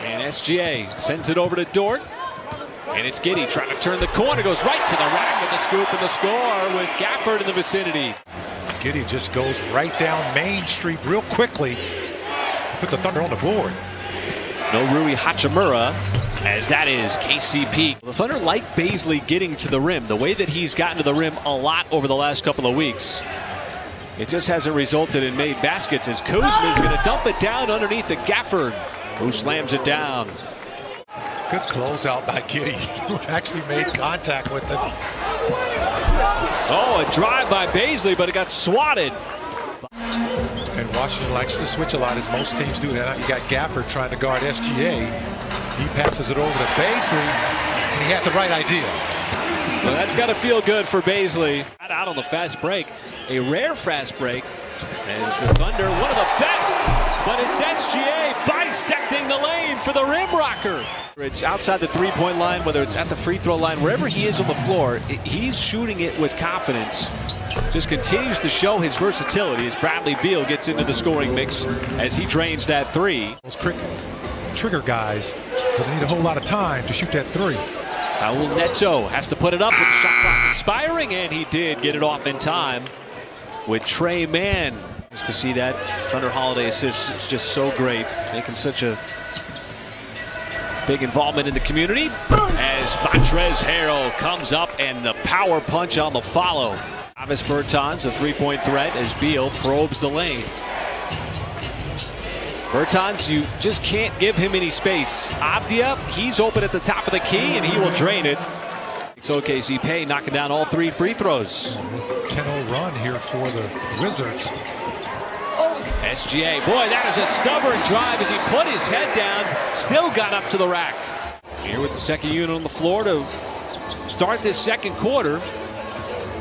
And SGA sends it over to Dort. And it's Giddey trying to turn the corner. Goes right to the rack with the scoop and the score with Gafford in the vicinity. Giddey just goes right down Main Street real quickly. Put the Thunder on the board. No Rui Hachimura, as that is KCP. The Thunder like Bazley getting to the rim. The way that he's gotten to the rim a lot over the last couple of weeks. It just hasn't resulted in made baskets as Kuzma is going to dump it down underneath the Gafford, who slams it down. Good closeout by Giddey, who actually made contact with him. Oh, a drive by Bazley, but it got swatted. And Washington likes to switch a lot, as most teams do. Now you got Gafford trying to guard SGA. He passes it over to Bazley, and he had the right idea. Well, that's got to feel good for Bazley. Out on the fast break, a rare fast break, as the Thunder, one of the best, but it's SGA bisecting the lane for the rim rocker. It's outside the three-point line, whether it's at the free throw line, wherever he is on the floor, he's shooting it with confidence. Just continues to show his versatility as Bradley Beal gets into the scoring mix as he drains that three. Those quick trigger guys doesn't need a whole lot of time to shoot that three. Raul Neto has to put it up with the shot clock expiring, and he did get it off in time with Trey Mann. Just to see that Thunder Holiday assist is just so great, making such a big involvement in the community as Montrezl Harrell comes up and the power punch on the follow. Travis Bertans, a three-point threat as Beal probes the lane. Bertans, you just can't give him any space. Avdia, he's open at the top of the key and he will drain it. It's OKC Pay knocking down all three free throws. 10-0 run here for the Wizards. SGA, boy, that is a stubborn drive as he put his head down, still got up to the rack. Here with the second unit on the floor to start this second quarter.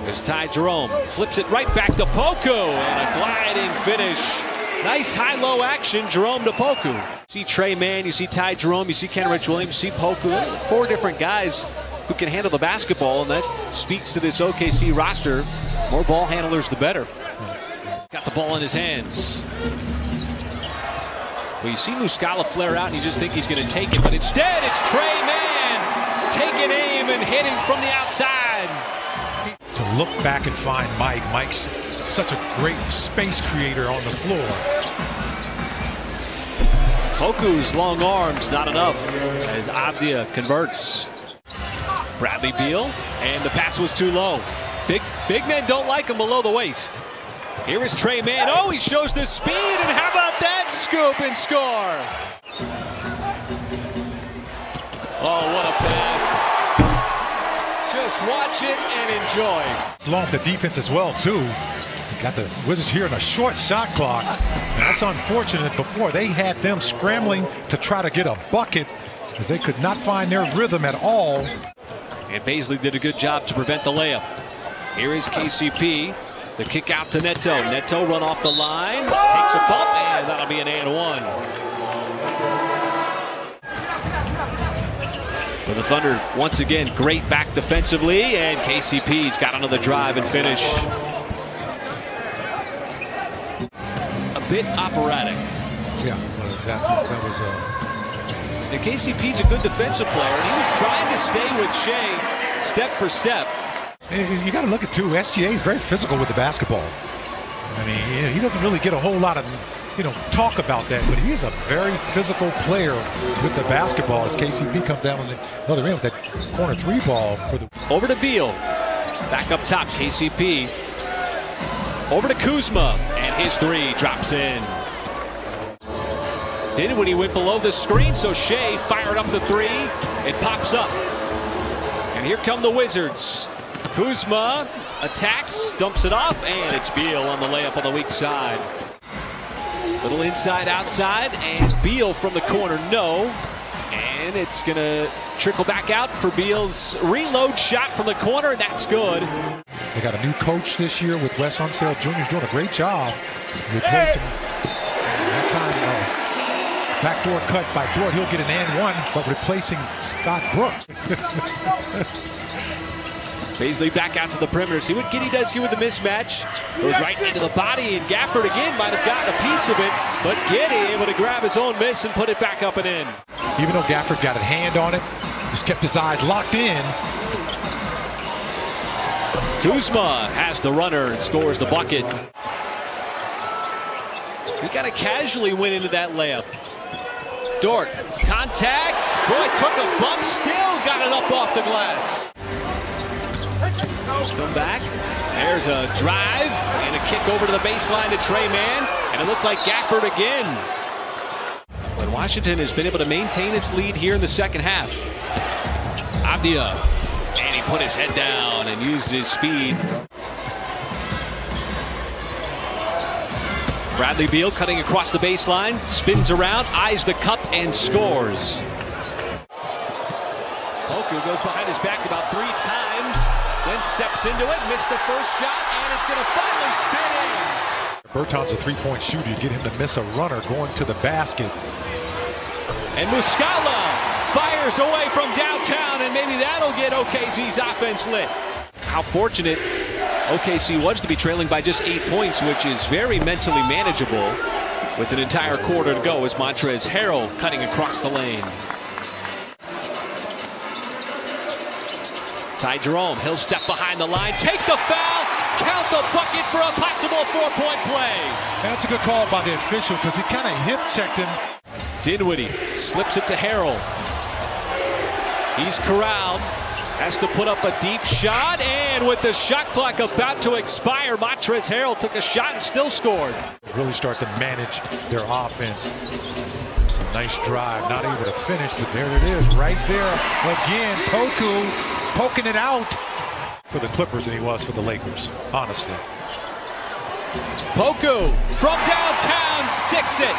There's Ty Jerome, flips it right back to Poku, and a gliding finish. Nice high-low action, Jerome to Poku. You see Trey Mann, you see Ty Jerome, you see Kenrich Williams, you see Poku. Four different guys who can handle the basketball, and that speaks to this OKC roster. More ball handlers, the better. Got the ball in his hands. Well, you see Muscala flare out, and you just think he's going to take it, but instead it's Trey Mann taking aim and hitting from the outside. To look back and find Mike. Mike's such a great space creator on the floor. Poku's long arms, not enough, as Avdia converts. Bradley Beal, and the pass was too low. Big men don't like him below the waist. Here is Trey Mann. Oh, he shows the speed, and how about that scoop and score? Oh, what a pass. Just watch it and enjoy. It's along the defense as well, too. Got the Wizards here in a short shot clock. And that's unfortunate. Before they had them scrambling to try to get a bucket as they could not find their rhythm at all. And Bazley did a good job to prevent the layup. Here is KCP. The kick out to Neto. Neto run off the line. Takes a bump, and that'll be an and one. For the Thunder, once again, great back defensively, and KCP's got another drive and finish. A bit operatic. Yeah, that was And KCP's a good defensive player, and he was trying to stay with Shea step for step. You got to look at, too, SGA is very physical with the basketball. I mean, he doesn't really get a whole lot of, talk about that, but he is a very physical player with the basketball as KCP comes down on the other end with that corner three ball. Over to Beal. Back up top, KCP. Over to Kuzma, and his three drops in. Did it when he went below the screen, so Shea fired up the three. It pops up. And here come the Wizards. Kuzma attacks, dumps it off, and it's Beal on the layup on the weak side. Little inside, outside, and Beal from the corner, no. And it's going to trickle back out for Beal's reload shot from the corner, and that's good. They got a new coach this year with Wes Unseld Jr. He's doing a great job replacing. That time, backdoor cut by Dort. He'll get an and one, but replacing Scott Brooks. Bazley back out to the perimeter. See what Giddey does here with the mismatch. Goes right into the body, and Gafford again might have gotten a piece of it, but Giddey able to grab his own miss and put it back up and in. Even though Gafford got a hand on it, just kept his eyes locked in. Kuzma has the runner and scores the bucket. He kind of casually went into that layup. Dort, contact. Boy, took a bump, still got it up off the glass. Just come back. There's a drive and a kick over to the baseline to Trey Mann. And it looked like Gafford again. But Washington has been able to maintain its lead here in the second half. Abdia. And he put his head down and used his speed. Bradley Beal cutting across the baseline, spins around, eyes the cup, and scores. Poku goes behind his back about 3 times, then steps into it, missed the first shot, and it's going to finally spin in. Berton's a three-point shooter. You get him to miss a runner going to the basket. And Muscala fires away from downtown, and maybe that'll get OKC's offense lit. How fortunate OKC was to be trailing by just 8 points, which is very mentally manageable with an entire quarter to go as Montrezl Harrell cutting across the lane. Ty Jerome, he'll step behind the line, take the foul, count the bucket for a possible 4-point play. That's a good call by the official because he kind of hip-checked him. Dinwiddie slips it to Harrell. He's corralled, has to put up a deep shot, and with the shot clock about to expire, Montrezl Harrell took a shot and still scored. Really start to manage their offense. It's a nice drive, not able to finish, but there it is, right there. Again, Poku poking it out for the Clippers than he was for the Lakers, honestly. Poku from downtown sticks it.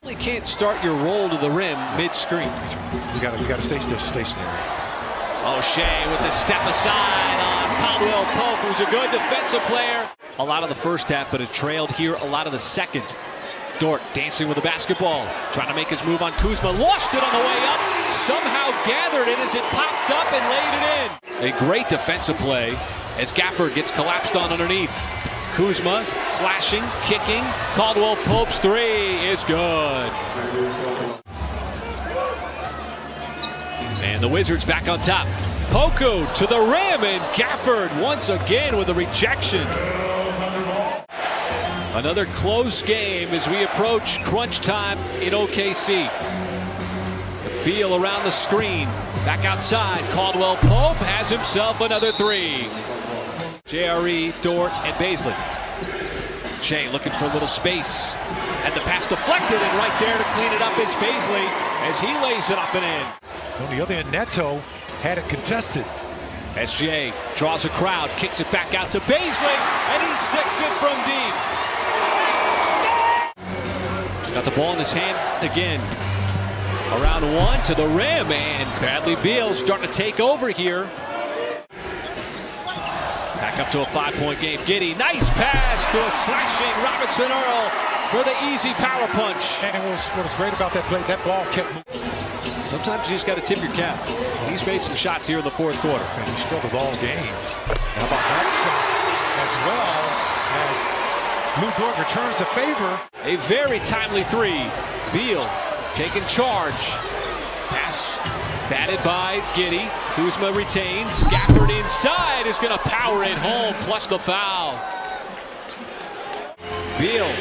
You can't start your roll to the rim mid-screen. You got to stay stationary. O'Shea with the step aside on Caldwell Pope, who's a good defensive player. A lot of the first half, but it trailed here a lot of the second. Dort dancing with the basketball, trying to make his move on Kuzma. Lost it on the way up, somehow gathered it as it popped up and laid it in. A great defensive play as Gafford gets collapsed on underneath. Kuzma slashing, kicking. Caldwell Pope's three is good. And the Wizards back on top. Poku to the rim, and Gafford once again with a rejection. Another close game as we approach crunch time in OKC. Beal around the screen. Back outside. Caldwell Pope has himself another three. JRE, Dort, and Bazley. Shea looking for a little space. And the pass deflected, and right there to clean it up is Bazley as he lays it up and in. On the other end, Neto had it contested. SGA draws a crowd, kicks it back out to Bazley, and he sticks it from deep. Got the ball in his hand again. Around one to the rim, and Bradley Beal starting to take over here. Back up to a 5-point game. Giddey, nice pass to a slashing Robinson Earl for the easy power punch. And what was great about that play, that ball kept moving. Sometimes you just got to tip your cap. He's made some shots here in the fourth quarter. And he struggled all game. How about that shot as well as Lou Dort returns the favor. A very timely three. Beal taking charge. Pass batted by Giddey. Kuzma retains. Gafford inside is going to power it home, plus the foul. Beal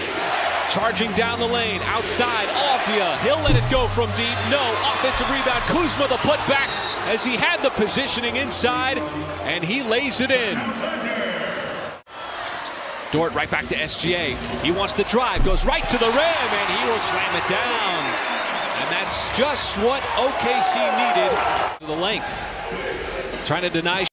charging down the lane. Outside, Avdia. He'll let it go from deep. No. Offensive rebound. Kuzma the putback as he had the positioning inside, and he lays it in. Dort right back to SGA. He wants to drive, goes right to the rim, and he will slam it down. And that's just what OKC needed. To the length. Trying to deny